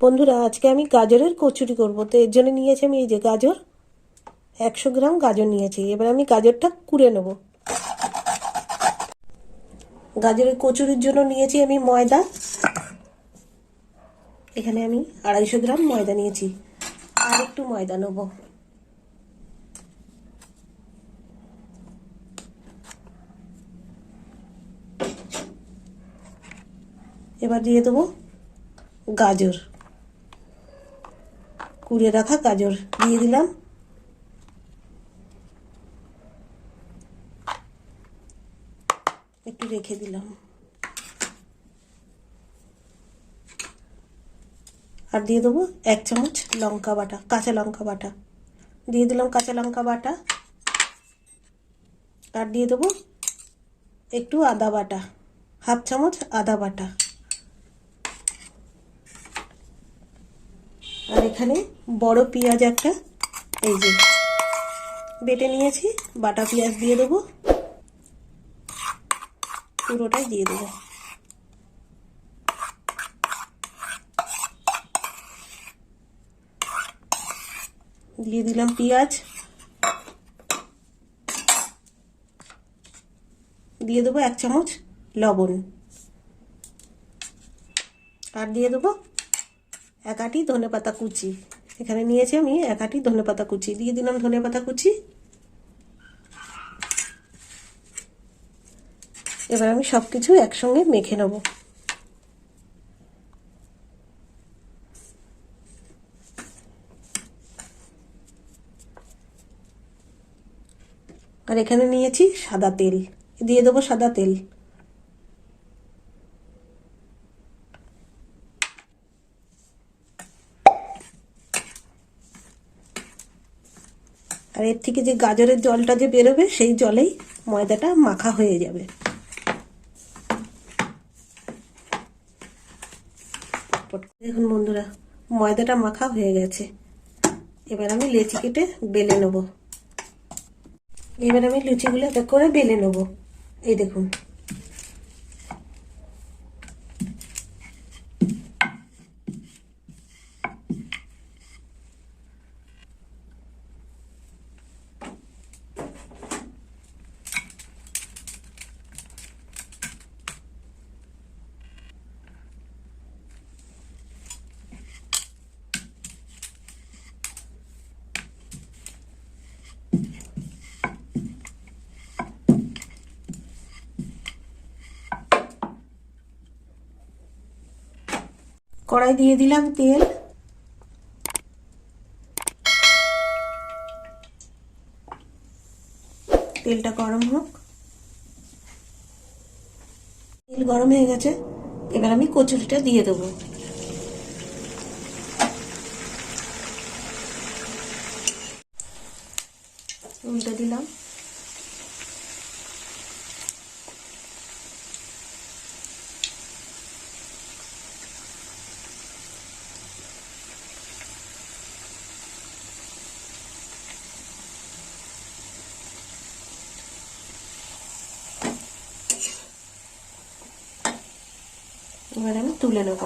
বন্ধুরা, আজকে আমি গাজরের কচুরি করব। তো এর জন্য নিয়েছি আমি এই যে গাজর, 100 গ্রাম গাজর নিয়েছি। এবার আমি গাজরটা কুড়ে নেব। গাজরের কচুরির জন্য নিয়েছি আমি ময়দা। এখানে আমি 250 গ্রাম ময়দা নিয়েছি, আর একটু ময়দা নেব। এবার দিয়ে দেবো গাজর, কুড়ে রাখা গাজর দিয়ে দিলাম। একটু রেখে দিলাম। আর দিয়ে দেবো 1 চামচ লঙ্কা বাটা, কাঁচা লঙ্কা বাটা দিয়ে দিলাম। কাঁচা লঙ্কা বাটা আর দিয়ে দেবো একটু আদা বাটা, 1/2 চামচ আদা বাটা। আর এখানে বড় পেঁয়াজ একটা এই যে বেটে নিয়েছি, বাটা পেঁয়াজ দিয়ে দেবো। পুরোটাই দিয়ে দেবো। দিয়ে দিলাম পেঁয়াজ, দিয়ে দেবো 1 চামচ লবণ, আর দিয়ে দেবো 1 আঁটি ধনেপাতা কুচি। এখানে নিয়েছি আমি 1 আঁটি ধনেপাতা কুচি, দিয়ে দিলাম ধনেপাতা কুচি। এবার আমি সব কিছু একসঙ্গে মেখে নেব। আর এখানে নিয়েছি সাদা তেল, দিয়ে দেবো সাদা তেল। আর এর থেকে যে গাজরের জলটা যে বেরোবে সেই জলেই ময়দাটা মাখা হয়ে যাবে। দেখুন বন্ধুরা, ময়দাটা মাখা হয়ে গেছে। এবার আমি লেচি কেটে বেলে নেব। এবার আমি লুচিগুলো এক করে বেলে নেব। এই দেখুন, কড়াই দিয়ে দিলাম তেল। তেলটা গরম হোক। তেল গরম হয়ে গেছে, এবার আমি কচুরিটা দিয়ে দেবো। উল্টে দিলাম। এবার আমি তুলে নেব।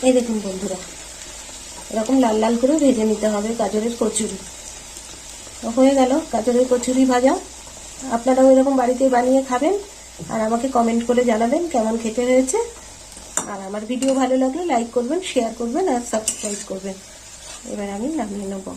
এই দেখুন বন্ধুরা, এরকম লাল লাল করে ভেজে নিতে হবে গাজরের কচুরি। হয়ে গেল গাজরের কচুরি ভাজা। আপনারাও এরকম বাড়িতে বানিয়ে খাবেন আর আমাকে কমেন্ট করে জানাবেন কেমন খেতে হয়েছে। আর আমার ভিডিও ভালো লাগলে লাইক করবেন, শেয়ার করবেন আর সাবস্ক্রাইব করবেন। এবার আমি নামিয়ে নেব।